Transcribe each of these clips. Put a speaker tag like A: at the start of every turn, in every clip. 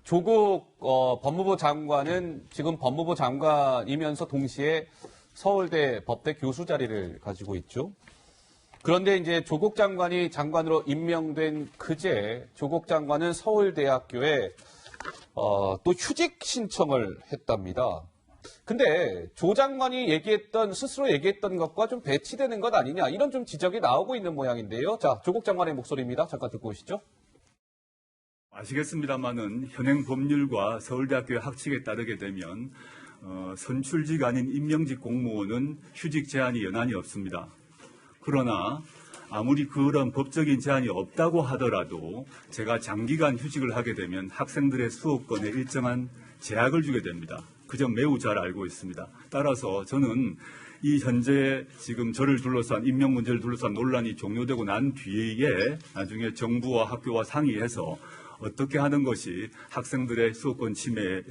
A: 조국 법무부 장관은 지금 법무부 장관이면서 동시에 서울대 법대 교수 자리를 가지고 있죠. 그런데 이제 조국 장관이 장관으로 임명된 그제 조국 장관은 서울대학교에 또 휴직 신청을 했답니다. 근데 조 장관이 스스로 얘기했던 것과 좀 배치되는 것 아니냐, 이런 좀 지적이 나오고 있는 모양인데요. 자, 조국 장관의 목소리입니다. 잠깐 듣고 오시죠.
B: 아시겠습니다만은 현행 법률과 서울대학교의 학칙에 따르게 되면 선출직 아닌 임명직 공무원은 휴직 제한이 연한이 없습니다. 그러나 아무리 그런 법적인 제한이 없다고 하더라도 제가 장기간 휴직을 하게 되면 학생들의 수업권에 일정한 제약을 주게 됩니다. 그 점 매우 잘 알고 있습니다. 따라서 저는 이 현재 지금 저를 둘러싼 임명 문제를 둘러싼 논란이 종료되고 난 뒤에 나중에 정부와 학교와 상의해서 어떻게 하는 것이 학생들의 수업권 침해에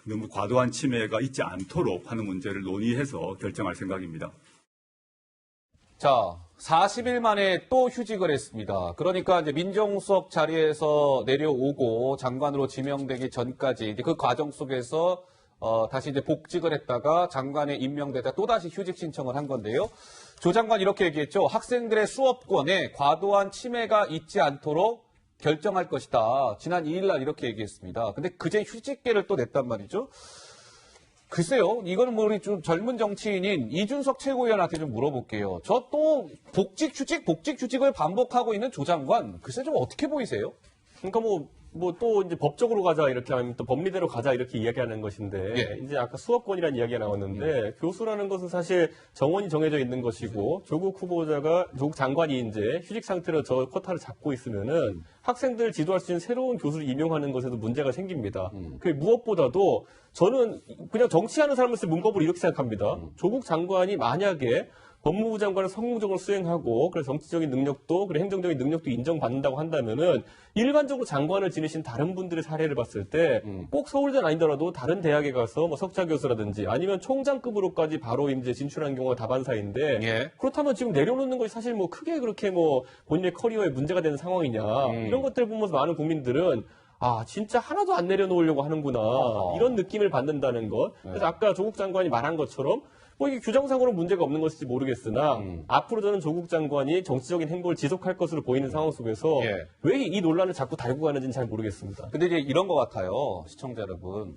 B: 너무 과도한 침해가 있지 않도록 하는 문제를 논의해서 결정할 생각입니다.
A: 자, 40일 만에 또 휴직을 했습니다. 그러니까 이제 민정수석 자리에서 내려오고 장관으로 지명되기 전까지 이제 그 과정 속에서 다시 이제 복직을 했다가 장관에 임명되다 또다시 휴직 신청을 한 건데요. 조 장관 이렇게 얘기했죠. 학생들의 수업권에 과도한 침해가 있지 않도록 결정할 것이다. 지난 2일 날 이렇게 얘기했습니다. 근데 그제 휴직계를 또 냈단 말이죠. 글쎄요, 이거는 뭐 우리 좀 젊은 정치인인 이준석 최고위원한테 좀 물어볼게요. 저 또 복직휴직을 반복하고 있는 조 장관, 글쎄 좀 어떻게 보이세요?
C: 그러니까 뭐 또 이제 법적으로 가자 이렇게 하면 또 법리대로 가자 이렇게 이야기하는 것인데
A: 예.
C: 이제 아까 수업권이라는 이야기가 나왔는데 교수라는 것은 사실 정원이 정해져 있는 것이고 조국 장관이 이제 휴직 상태로 저 쿼타를 잡고 있으면은 학생들을 지도할 수 있는 새로운 교수를 임용하는 것에도 문제가 생깁니다. 그 무엇보다도 저는 그냥 정치하는 사람으로서 문법을 이렇게 생각합니다. 조국 장관이 만약에 법무부 장관을 성공적으로 수행하고 그래서 정치적인 능력도 그리고 행정적인 능력도 인정받는다고 한다면은 일반적으로 장관을 지내신 다른 분들의 사례를 봤을 때 꼭 서울대는 아니더라도 다른 대학에 가서 뭐 석좌 교수라든지 아니면 총장급으로까지 바로 이제 진출한 경우가 다반사인데
A: 예.
C: 그렇다면 지금 내려놓는 것이 사실 뭐 크게 그렇게 뭐 본인의 커리어에 문제가 되는 상황이냐 이런 것들을 보면서 많은 국민들은 아, 진짜 하나도 안 내려놓으려고 하는구나. 이런 느낌을 받는다는 것. 그래서 아까 조국 장관이 말한 것처럼 뭐 이게 규정상으로 문제가 없는 것일지 모르겠으나 앞으로 저는 조국 장관이 정치적인 행보를 지속할 것으로 보이는 상황 속에서
A: 예.
C: 왜 이 논란을 자꾸 달고 가는지는 잘 모르겠습니다.
A: 근데 이제 이런 것 같아요, 시청자 여러분.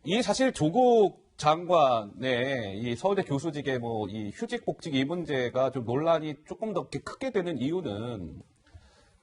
A: 이 사실 조국 장관의 이 서울대 교수직의 뭐 이 휴직 복직 이 문제가 좀 논란이 조금 더 이렇게 크게 되는 이유는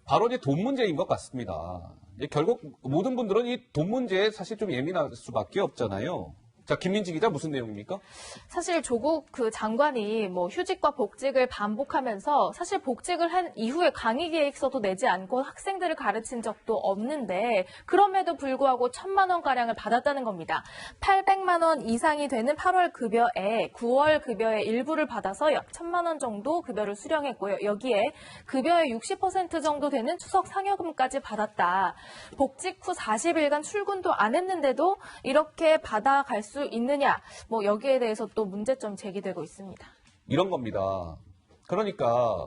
A: 바로 이제 돈 문제인 것 같습니다. 결국 모든 분들은 이 돈 문제에 사실 좀 예민할 수밖에 없잖아요. 자, 김민지 기자 무슨 내용입니까?
D: 사실 조국 장관이 뭐 휴직과 복직을 반복하면서 사실 복직을 한 이후에 강의 계획서도 내지 않고 학생들을 가르친 적도 없는데 그럼에도 불구하고 1,000만 원 가량을 받았다는 겁니다. 800만 원 이상이 되는 8월 급여에 9월 급여의 일부를 받아서 약 1,000만 원 정도 급여를 수령했고요. 여기에 급여의 60% 정도 되는 추석 상여금까지 받았다. 복직 후 40일간 출근도 안 했는데도 이렇게 받아갈 수 있느냐, 뭐 여기에 대해서 또 문제점 제기되고 있습니다.
A: 이런 겁니다. 그러니까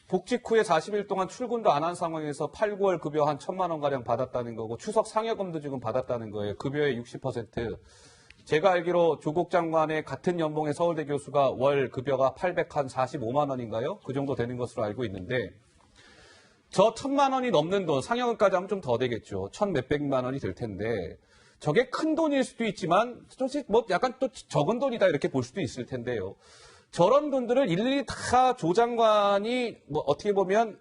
A: 복직 후에 40일 동안 출근도 안 한 상황에서 8, 9월 급여 한 1,000만 원 가량 받았다는 거고 추석 상여금도 지금 받았다는 거예요. 급여의 60%. 제가 알기로 조국 장관의 같은 연봉의 서울대 교수가 월 급여가 845만 원인가요? 그 정도 되는 것으로 알고 있는데 저 1,000만 원이 넘는 돈, 상여금까지 하면 좀 더 되겠죠. 1,몇백만 원이 될 텐데 저게 큰 돈일 수도 있지만 사실 뭐 약간 또 적은 돈이다 이렇게 볼 수도 있을 텐데요. 저런 돈들을 일일이 다 조 장관이 뭐 어떻게 보면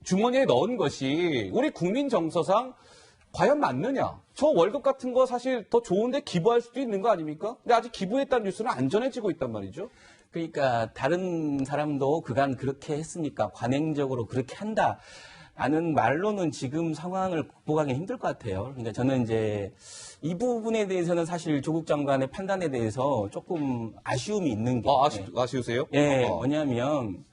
A: 주머니에 넣은 것이 우리 국민 정서상 과연 맞느냐? 저 월급 같은 거 사실 더 좋은데 기부할 수도 있는 거 아닙니까? 근데 아직 기부했다는 뉴스는 안 전해지고 있단 말이죠.
E: 그러니까 다른 사람도 그간 그렇게 했으니까 관행적으로 그렇게 한다. 라는 말로는 지금 상황을 극복하기 힘들 것 같아요. 그러니까 저는 이제 이 부분에 대해서는 사실 조국 장관의 판단에 대해서 조금 아쉬움이 있는 게.
A: 아쉬우세요?
E: 예, 뭐냐면,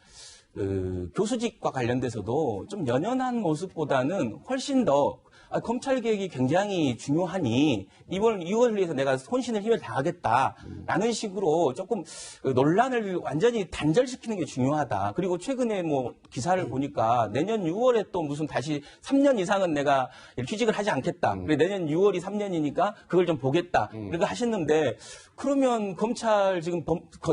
E: 교수직과 관련돼서도 좀 연연한 모습보다는 훨씬 더 검찰 개혁이 굉장히 중요하니 이번 6월 위해서 내가 혼신을 힘을 다하겠다라는 식으로 조금 논란을 완전히 단절시키는 게 중요하다. 그리고 최근에 뭐 기사를 보니까 내년 6월에 또 무슨 다시 3년 이상은 내가 휴직을 하지 않겠다. 그래 내년 6월이 3년이니까 그걸 좀 보겠다. 그렇게 하셨는데 그러면 검찰 지금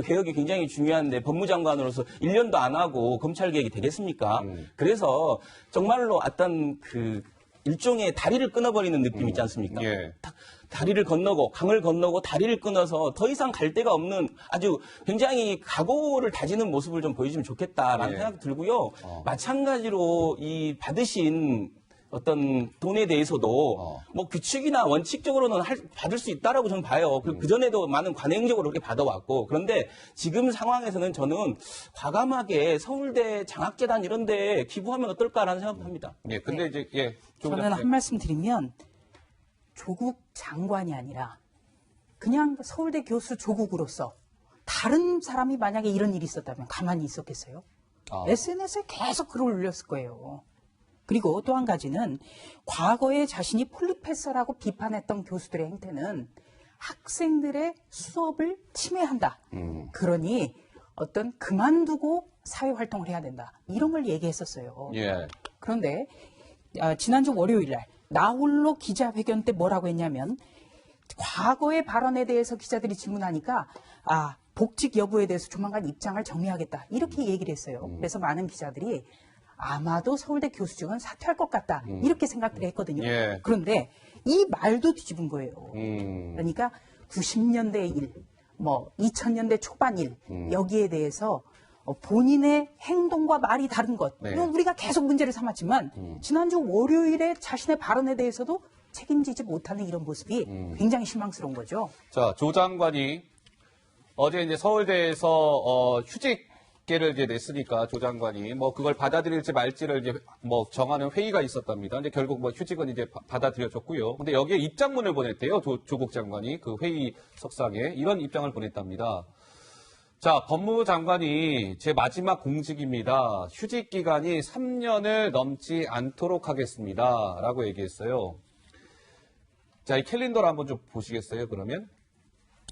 E: 개혁이 굉장히 중요한데 법무장관으로서 1년도 안 하고 검찰 개혁이 되겠습니까? 그래서 정말로 어떤 그 일종의 다리를 끊어버리는 느낌 있지 않습니까?
A: 예.
E: 다리를 건너고 강을 건너고 다리를 끊어서 더 이상 갈 데가 없는 아주 굉장히 각오를 다지는 모습을 좀 보여주면 좋겠다라는
A: 예.
E: 생각이 들고요. 마찬가지로 이 받으신 어떤 돈에 대해서도 뭐 규칙이나 원칙적으로는 받을 수 있다라고 저는 봐요. 그 전에도 많은 관행적으로 그렇게 받아왔고 그런데 지금 상황에서는 저는 과감하게 서울대 장학재단 이런 데 기부하면 어떨까라는 생각을 합니다.
A: 예, 근데 이제, 예.
F: 저는 한 말씀 드리면 조국 장관이 아니라 그냥 서울대 교수 조국으로서 다른 사람이 만약에 이런 일이 있었다면 가만히 있었겠어요? SNS에 계속 글을 올렸을 거예요. 그리고 또 한 가지는 과거에 자신이 폴리페서라고 비판했던 교수들의 행태는 학생들의 수업을 침해한다. 그러니 어떤 그만두고 사회활동을 해야 된다. 이런 걸 얘기했었어요.
A: 예.
F: 그런데 지난주 월요일 날 나홀로 기자회견 때 뭐라고 했냐면 과거의 발언에 대해서 기자들이 질문하니까 복직 여부에 대해서 조만간 입장을 정리하겠다. 이렇게 얘기를 했어요. 그래서 많은 기자들이 아마도 서울대 교수 중은 사퇴할 것 같다. 이렇게 생각을 했거든요.
A: 예.
F: 그런데 이 말도 뒤집은 거예요.
A: 음.
F: 그러니까 90년대 일, 뭐 2000년대 초반 일 여기에 대해서 본인의 행동과 말이 다른 것.
A: 네.
F: 이건 우리가 계속 문제를 삼았지만 지난주 월요일에 자신의 발언에 대해서도 책임지지 못하는 이런 모습이 굉장히 실망스러운 거죠.
A: 자, 조 장관이 어제 이제 서울대에서 휴직계를 이제 냈으니까 조 장관이 뭐 그걸 받아들일지 말지를 이제 뭐 정하는 회의가 있었답니다. 근데 결국 뭐 휴직은 이제 받아들여졌고요. 근데 여기에 입장문을 보냈대요. 조국 장관이 그 회의석상에 이런 입장을 보냈답니다. 자, 법무부 장관이 제 마지막 공직입니다. 휴직 기간이 3년을 넘지 않도록 하겠습니다. 라고 얘기했어요. 자, 이 캘린더를 한번 좀 보시겠어요, 그러면?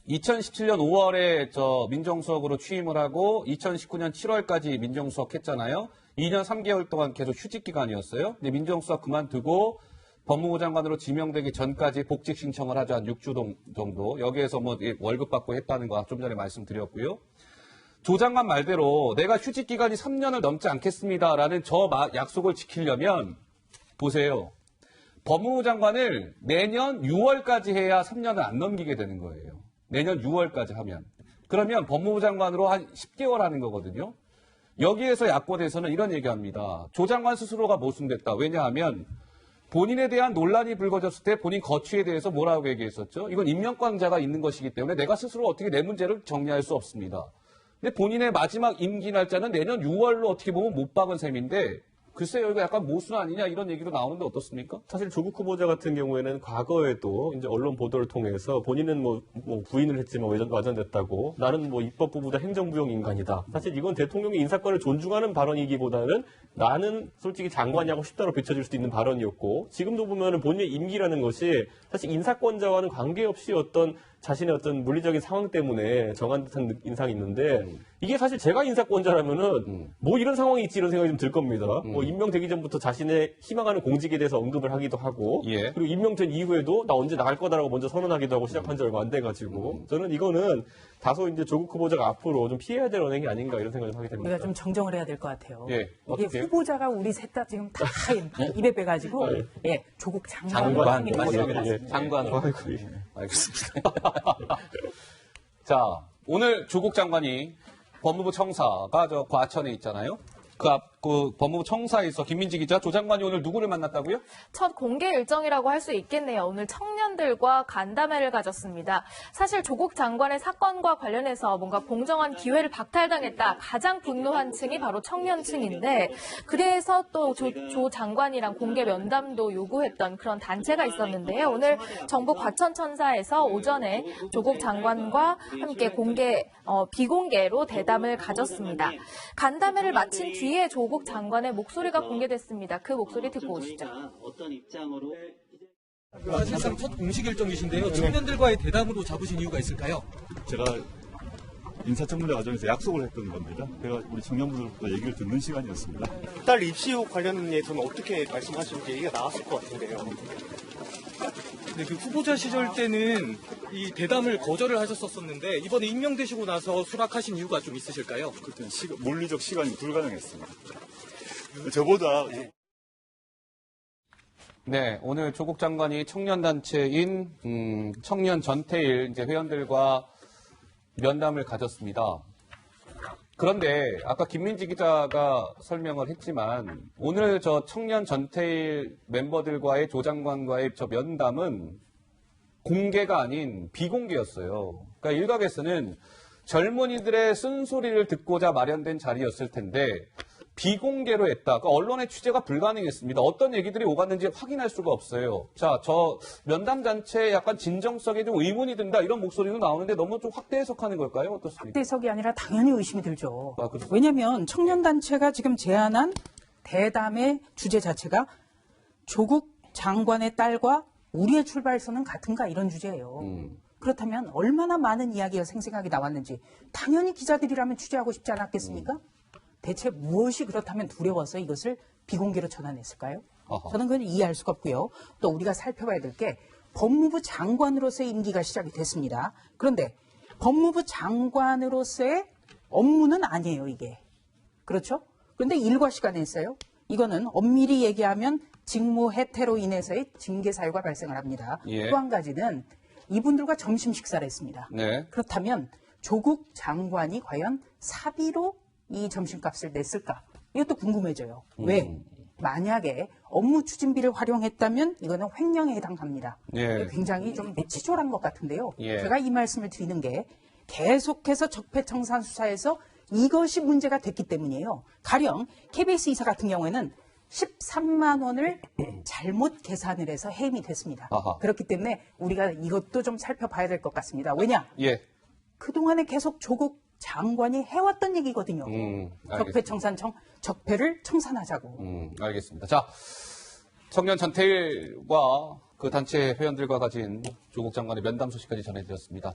A: 2017년 5월에 민정수석으로 취임을 하고 2019년 7월까지 민정수석 했잖아요. 2년 3개월 동안 계속 휴직 기간이었어요. 근데 민정수석 그만두고 법무부 장관으로 지명되기 전까지 복직 신청을 하죠. 한 6주 정도. 여기에서 뭐 월급 받고 했다는 거 좀 전에 말씀드렸고요. 조 장관 말대로 내가 휴직 기간이 3년을 넘지 않겠습니다라는 약속을 지키려면 보세요. 법무부 장관을 내년 6월까지 해야 3년을 안 넘기게 되는 거예요. 내년 6월까지 하면. 그러면 법무부 장관으로 한 10개월 하는 거거든요. 여기에서 야권에서는 이런 얘기합니다. 조 장관 스스로가 모순됐다. 왜냐하면 본인에 대한 논란이 불거졌을 때 본인 거취에 대해서 뭐라고 얘기했었죠? 이건 임명권자가 있는 것이기 때문에 내가 스스로 어떻게 내 문제를 정리할 수 없습니다. 근데 본인의 마지막 임기 날짜는 내년 6월로 어떻게 보면 못 박은 셈인데 글쎄요, 이거 약간 모순 아니냐 이런 얘기도 나오는데 어떻습니까?
C: 사실 조국 후보자 같은 경우에는 과거에도 이제 언론 보도를 통해서 본인은 뭐 부인을 했지만 와전됐다고 나는 뭐 입법부보다 행정부용 인간이다. 사실 이건 대통령의 인사권을 존중하는 발언이기보다는 나는 솔직히 장관이 하고 싶다로 비춰질 수도 있는 발언이었고 지금도 보면은 본인의 임기라는 것이 사실 인사권자와는 관계없이 어떤 자신의 어떤 물리적인 상황 때문에 정한 듯한 인상이 있는데 이게 사실 제가 인사권자라면은 뭐 이런 상황이 있지 이런 생각이 좀 들 겁니다. 뭐 임명되기 전부터 자신의 희망하는 공직에 대해서 언급을 하기도 하고
A: 예.
C: 그리고 임명된 이후에도 나 언제 나갈 거다라고 먼저 선언하기도 하고 시작한 지 얼마 안 돼가지고 저는 이거는 다소 이제 조국 후보자가 앞으로 좀 피해야 될 언행이 아닌가 이런 생각을 하게 됩니다.
F: 우리가 좀 정정을 해야 될 것 같아요.
A: 예,
F: 이게
A: 어떻게?
F: 후보자가 우리 셋 다 지금 다 입에 빼가지고 예, 조국 장관으로
E: 장관.
F: 하는 게 맞을 것
C: 예.
F: 같습니다.
A: 장관으로. 알겠습니다. 자, 오늘 조국 장관이 법무부 청사가 과천에 있잖아요. 그 법무부 청사에서 김민지 기자, 조 장관이 오늘 누구를 만났다고요?
D: 첫 공개 일정이라고 할 수 있겠네요. 오늘 청년들과 간담회를 가졌습니다. 사실 조국 장관의 사건과 관련해서 뭔가 공정한 기회를 박탈당했다. 가장 분노한 층이 바로 청년층인데 그래서 또 조 장관이랑 공개 면담도 요구했던 그런 단체가 있었는데요. 오늘 정부 과천천사에서 오전에 조국 장관과 함께 비공개로 대담을 가졌습니다. 간담회를 마친 뒤에 조 조국 장관의 목소리가 공개됐습니다. 그 목소리 듣고 오시죠.
G: 어떤 입장으로
H: 사실상 첫 공식 일정이신데요. 청년들과의 대담으로 잡으신 이유가 있을까요?
I: 제가 인사청문회 과정에서 약속을 했던 겁니다. 그래서 우리 청년분들부터 얘기를 듣는 시간이었습니다.
J: 딸 입시 의혹 관련해서는 어떻게 말씀하시는지 얘기가 나왔을 것 같은데요. 네, 그 후보자 시절 때는 이 대담을 거절을 하셨었는데 이번에 임명되시고 나서 수락하신 이유가 좀 있으실까요?
I: 그때는 물리적 시간이 불가능했습니다. 저보다
A: 네, 오늘 조국 장관이 청년단체인 청년 전태일 이제 회원들과 면담을 가졌습니다. 그런데 아까 김민지 기자가 설명을 했지만 오늘 저 청년 전태일 멤버들과의 조 장관과의 저 면담은 공개가 아닌 비공개였어요. 그러니까 일각에서는 젊은이들의 쓴소리를 듣고자 마련된 자리였을 텐데 비공개로 했다. 그러니까 언론의 취재가 불가능했습니다. 어떤 얘기들이 오갔는지 확인할 수가 없어요. 자, 저 면담 단체에 약간 진정성에 좀 의문이 든다 이런 목소리도 나오는데 너무 좀 확대 해석하는 걸까요? 어떻습니까?
F: 확대 해석이 아니라 당연히 의심이 들죠.
A: 아, 그렇죠.
F: 왜냐하면 청년단체가 지금 제안한 대담의 주제 자체가 조국 장관의 딸과 우리의 출발선은 같은가 이런 주제예요. 그렇다면 얼마나 많은 이야기가 생생하게 나왔는지 당연히 기자들이라면 취재하고 싶지 않았겠습니까? 대체 무엇이 그렇다면 두려워서 이것을 비공개로 전환했을까요?
A: 어허.
F: 저는 그건 이해할 수가 없고요. 또 우리가 살펴봐야 될 게 법무부 장관으로서의 임기가 시작이 됐습니다. 그런데 법무부 장관으로서의 업무는 아니에요, 이게. 그렇죠? 그런데 일과 시간에 했어요. 이거는 엄밀히 얘기하면 직무 해태로 인해서의 징계 사유가 발생을 합니다.
A: 예.
F: 또 한 가지는 이분들과 점심 식사를 했습니다.
A: 네.
F: 그렇다면 조국 장관이 과연 사비로 이 점심값을 냈을까? 이것도 궁금해져요. 왜? 만약에 업무 추진비를 활용했다면 이거는 횡령에 해당합니다.
A: 예.
F: 굉장히 좀 치졸한 것 같은데요.
A: 예.
F: 제가 이 말씀을 드리는 게 계속해서 적폐청산 수사에서 이것이 문제가 됐기 때문이에요. 가령 KBS 이사 같은 경우에는 13만 원을 잘못 계산을 해서 해임이 됐습니다.
A: 아하.
F: 그렇기 때문에 우리가 이것도 좀 살펴봐야 될 것 같습니다. 왜냐?
A: 예.
F: 그동안에 계속 조국 장관이 해왔던 얘기거든요.
A: 알겠습니다.
F: 적폐청산청, 적폐를 청산하자고.
A: 알겠습니다. 자, 청년 전태일과 그 단체 회원들과 가진 조국 장관의 면담 소식까지 전해드렸습니다.